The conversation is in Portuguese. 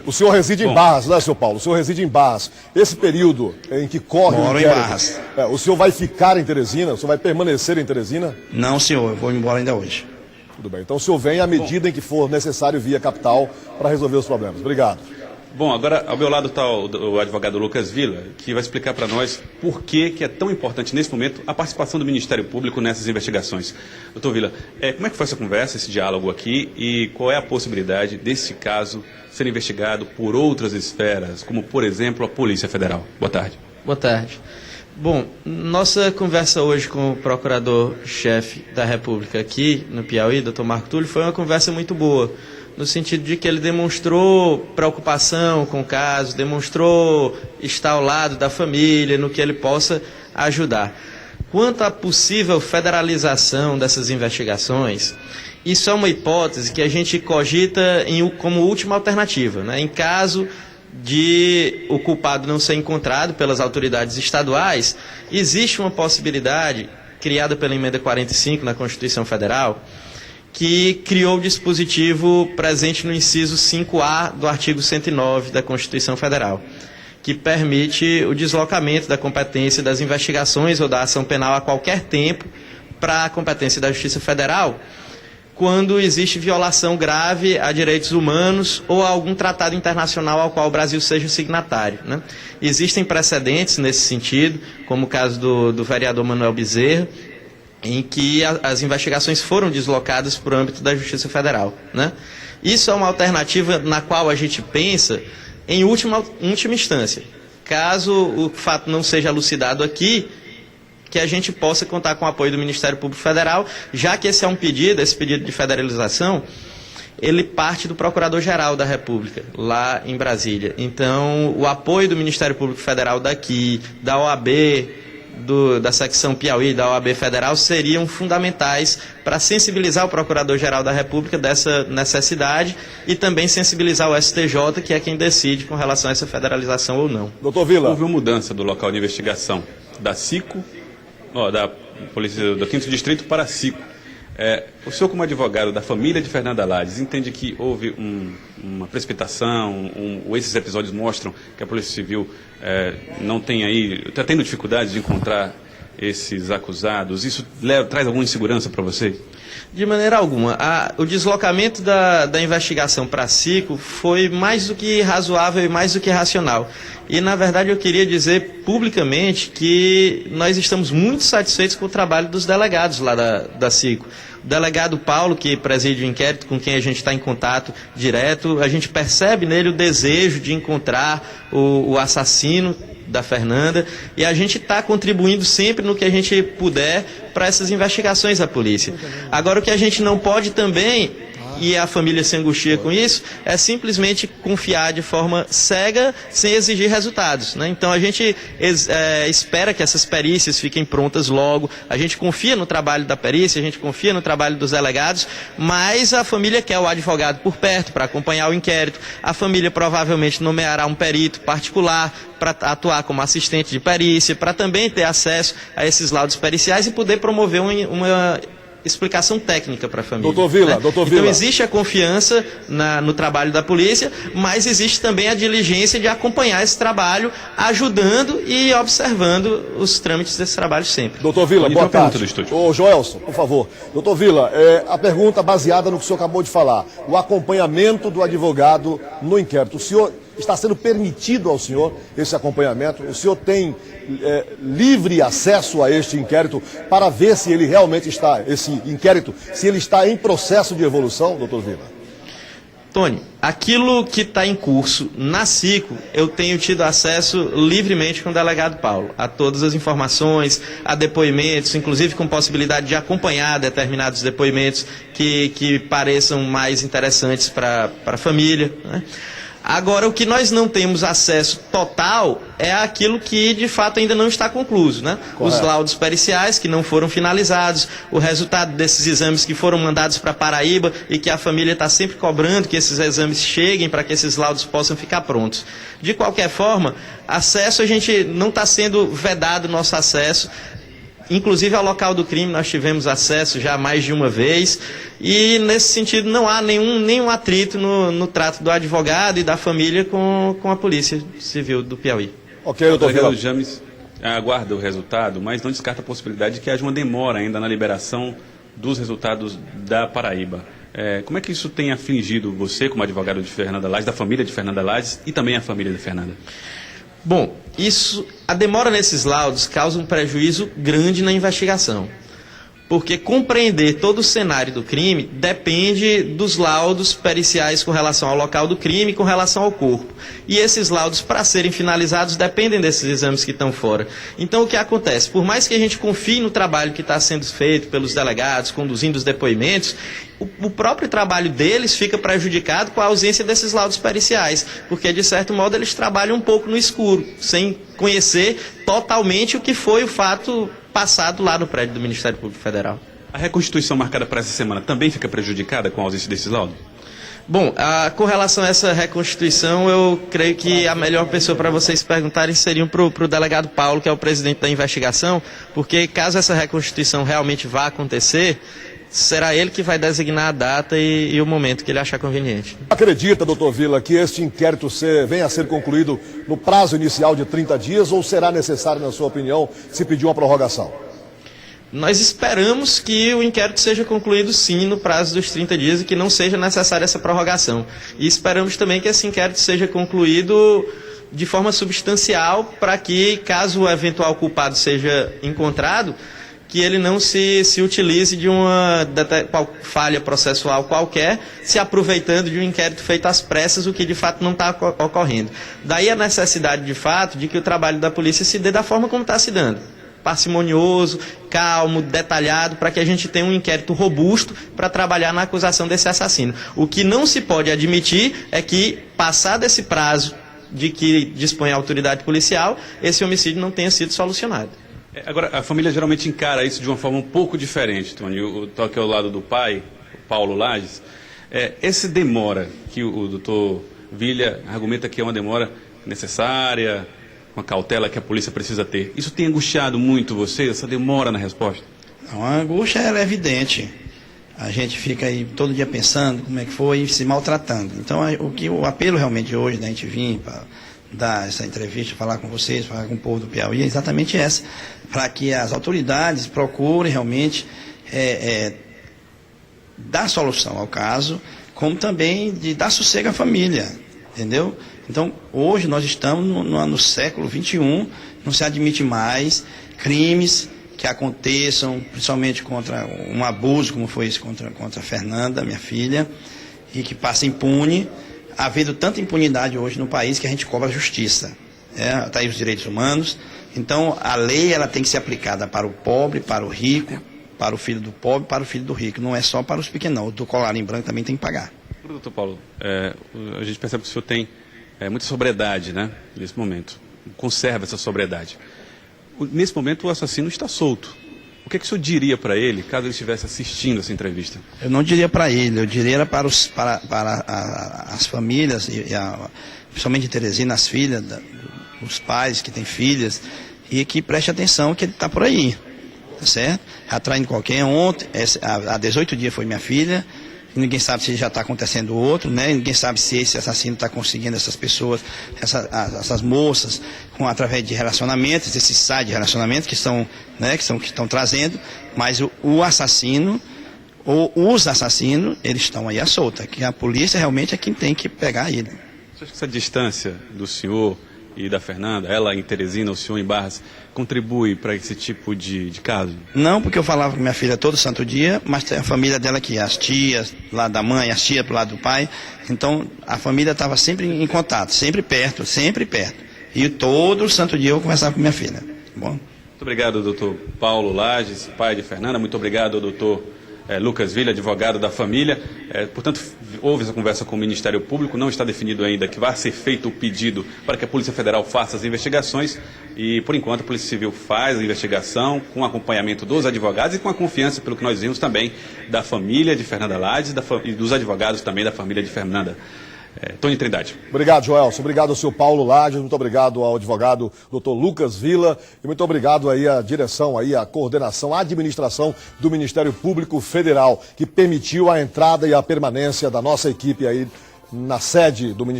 O senhor reside em Barras, né, senhor Paulo? O senhor reside em Barras. Esse período em que corre Moro o em inquérito, Barras. o senhor vai ficar em Teresina? O senhor vai permanecer em Teresina? Não, senhor, eu vou embora ainda hoje. Tudo bem. Então o senhor vem à medida em que for necessário via capital para resolver os problemas. Obrigado. Bom, agora ao meu lado está o advogado Lucas Villa, que vai explicar para nós por que é tão importante nesse momento a participação do Ministério Público nessas investigações. Doutor Villa, como é que foi essa conversa, esse diálogo aqui, e qual é a possibilidade desse caso ser investigado por outras esferas, como por exemplo a Polícia Federal? Boa tarde. Boa tarde. Bom, nossa conversa hoje com o Procurador-Chefe da República aqui no Piauí, Dr. Marco Túlio, foi uma conversa muito boa, no sentido de que ele demonstrou preocupação com o caso, demonstrou estar ao lado da família, no que ele possa ajudar. Quanto à possível federalização dessas investigações, isso é uma hipótese que a gente cogita como última alternativa, né? Em caso de o culpado não ser encontrado pelas autoridades estaduais, existe uma possibilidade, criada pela Emenda 45 na Constituição Federal, que criou o dispositivo presente no inciso 5A do artigo 109 da Constituição Federal, que permite o deslocamento da competência das investigações ou da ação penal a qualquer tempo para a competência da Justiça Federal, quando existe violação grave a direitos humanos ou a algum tratado internacional ao qual o Brasil seja signatário, né? Existem precedentes nesse sentido, como o caso do vereador Manuel Bezerra, em que as investigações foram deslocadas para o âmbito da Justiça Federal, né? Isso é uma alternativa na qual a gente pensa em última instância. Caso o fato não seja elucidado aqui, que a gente possa contar com o apoio do Ministério Público Federal, já que esse é um pedido, esse pedido de federalização, ele parte do Procurador-Geral da República, lá em Brasília. Então, o apoio do Ministério Público Federal daqui, da OAB, da secção Piauí, da OAB Federal, seriam fundamentais para sensibilizar o Procurador-Geral da República dessa necessidade e também sensibilizar o STJ, que é quem decide com relação a essa federalização ou não. Doutor Villa. Houve uma mudança do local de investigação da SICO, da Polícia do 5º Distrito para a SICO. O senhor, como advogado da família de Fernanda Lades, entende que houve uma precipitação, ou esses episódios mostram que a Polícia Civil não tem aí, está tendo dificuldade de encontrar esses acusados? Isso traz alguma insegurança para você? De maneira alguma. O deslocamento da investigação para a SICO foi mais do que razoável e mais do que racional. E, na verdade, eu queria dizer publicamente que nós estamos muito satisfeitos com o trabalho dos delegados lá da SICO. O delegado Paulo, que preside o inquérito, com quem a gente está em contato direto, a gente percebe nele o desejo de encontrar o assassino da Fernanda, e a gente está contribuindo sempre no que a gente puder para essas investigações da polícia. Agora, o que a gente não pode também, e a família se angustia com isso, é simplesmente confiar de forma cega, sem exigir resultados, né? Então a gente espera que essas perícias fiquem prontas logo, a gente confia no trabalho da perícia, a gente confia no trabalho dos delegados, mas a família quer o advogado por perto para acompanhar o inquérito, a família provavelmente nomeará um perito particular para atuar como assistente de perícia, para também ter acesso a esses laudos periciais e poder promover uma explicação técnica para a família. Doutor Villa, né? doutor Villa. Então existe a confiança no trabalho da polícia, mas existe também a diligência de acompanhar esse trabalho, ajudando e observando os trâmites desse trabalho sempre. Doutor Villa, boa tarde. Do estúdio. Ô, Joelson, por favor. Doutor Villa, a pergunta baseada no que o senhor acabou de falar. O acompanhamento do advogado no inquérito. O senhor está sendo permitido ao senhor esse acompanhamento? O senhor tem livre acesso a este inquérito para ver se ele realmente está, esse inquérito, se ele está em processo de evolução, doutor Villa? Tony, aquilo que está em curso na SICO, eu tenho tido acesso livremente com o delegado Paulo, a todas as informações, a depoimentos, inclusive com possibilidade de acompanhar determinados depoimentos que pareçam mais interessantes para a família, né? Agora, o que nós não temos acesso total é aquilo que, de fato, ainda não está concluído, né? Os laudos periciais que não foram finalizados, o resultado desses exames que foram mandados para Paraíba e que a família está sempre cobrando que esses exames cheguem para que esses laudos possam ficar prontos. De qualquer forma, acesso, a gente não está sendo vedado nosso acesso Inclusive ao local do crime nós tivemos acesso já mais de uma vez e nesse sentido não há nenhum atrito no trato do advogado e da família com a Polícia Civil do Piauí. Ok, doutor Vila. James aguarda o resultado, mas não descarta a possibilidade de que haja uma demora ainda na liberação dos resultados da Paraíba. Como é que isso tem afligido você como advogado de Fernanda Lages, da família de Fernanda Lages e também a família de Fernanda? Bom, a demora nesses laudos causa um prejuízo grande na investigação, porque compreender todo o cenário do crime depende dos laudos periciais com relação ao local do crime e com relação ao corpo. E esses laudos, para serem finalizados, dependem desses exames que estão fora. Então, o que acontece? Por mais que a gente confie no trabalho que está sendo feito pelos delegados, conduzindo os depoimentos, o próprio trabalho deles fica prejudicado com a ausência desses laudos periciais, porque, de certo modo, eles trabalham um pouco no escuro, sem conhecer totalmente o que foi o fato passado lá no prédio do Ministério Público Federal. A reconstituição marcada para essa semana também fica prejudicada com a ausência desses laudos? Bom, com relação a essa reconstituição, eu creio que a melhor pessoa para vocês perguntarem seria para o delegado Paulo, que é o presidente da investigação, porque caso essa reconstituição realmente vá acontecer, será ele que vai designar a data e o momento que ele achar conveniente. Acredita, doutor Vila, que este inquérito venha a ser concluído no prazo inicial de 30 dias ou será necessário, na sua opinião, se pedir uma prorrogação? Nós esperamos que o inquérito seja concluído sim no prazo dos 30 dias e que não seja necessária essa prorrogação. E esperamos também que esse inquérito seja concluído de forma substancial para que, caso o eventual culpado seja encontrado, que ele não se utilize de uma falha processual qualquer, se aproveitando de um inquérito feito às pressas, o que de fato não está ocorrendo. Daí a necessidade de fato de que o trabalho da polícia se dê da forma como está se dando. Parcimonioso, calmo, detalhado, para que a gente tenha um inquérito robusto para trabalhar na acusação desse assassino. O que não se pode admitir é que, passado esse prazo de que dispõe a autoridade policial, esse homicídio não tenha sido solucionado. Agora, a família geralmente encara isso de uma forma um pouco diferente, Tony. Eu estou aqui ao lado do pai, Paulo Lages. Essa demora que o doutor Vila argumenta que é uma demora necessária, uma cautela que a polícia precisa ter. Isso tem angustiado muito vocês, essa demora na resposta? Não, a angústia ela é evidente. A gente fica aí todo dia pensando como é que foi e se maltratando. Então, o apelo realmente hoje da gente vir para dar essa entrevista, falar com vocês, falar com o povo do Piauí, é exatamente essa, para que as autoridades procurem realmente dar solução ao caso, como também de dar sossego à família, entendeu? Então, hoje nós estamos no século XXI, não se admite mais crimes que aconteçam, principalmente contra um abuso, como foi esse contra a Fernanda, minha filha, e que passa impune, havendo tanta impunidade hoje no país que a gente cobra justiça. Está aí os direitos humanos. Então, a lei ela tem que ser aplicada para o pobre, para o rico, para o filho do pobre, para o filho do rico. Não é só para os pequenos, não. O do colarinho branco também tem que pagar. Doutor Paulo, a gente percebe que o senhor tem muita sobriedade, né, nesse momento. Conserva essa sobriedade. Nesse momento, o assassino está solto. O que o senhor diria para ele, caso ele estivesse assistindo essa entrevista? Eu não diria para ele, eu diria para as famílias, principalmente de Teresina, as filhas, os pais que têm filhas, e que preste atenção que ele está por aí, tá certo? Atraindo qualquer. Ontem, há 18 dias foi minha filha, ninguém sabe se já está acontecendo outro, né? Ninguém sabe se esse assassino está conseguindo essas pessoas, essas moças, através de relacionamentos, esses sites de relacionamento que estão trazendo, mas o assassino, ou os assassinos, eles estão aí à solta, que a polícia realmente é quem tem que pegar ele. Você acha que essa distância do senhor e da Fernanda, ela em Teresina, o senhor em Barras, contribui para esse tipo de caso? Não, porque eu falava com minha filha todo santo dia, mas tem a família dela aqui, as tias, do lado da mãe, as tias do lado do pai. Então, a família estava sempre em contato, sempre perto, sempre perto. E todo santo dia eu conversava com minha filha. Bom? Muito obrigado, doutor Paulo Lages, pai de Fernanda. Muito obrigado, doutor Lucas Vila, advogado da família. Portanto, houve essa conversa com o Ministério Público, não está definido ainda que vai ser feito o pedido para que a Polícia Federal faça as investigações e, por enquanto, a Polícia Civil faz a investigação com acompanhamento dos advogados e com a confiança, pelo que nós vimos também, da família de Fernanda Lages e dos advogados também da família de Fernanda. Tony Trindade. Obrigado, Joelson. Obrigado ao senhor Paulo Lages, muito obrigado ao advogado Dr. Lucas Villa e muito obrigado aí à direção, aí à coordenação, à administração do Ministério Público Federal, que permitiu a entrada e a permanência da nossa equipe aí na sede do Ministério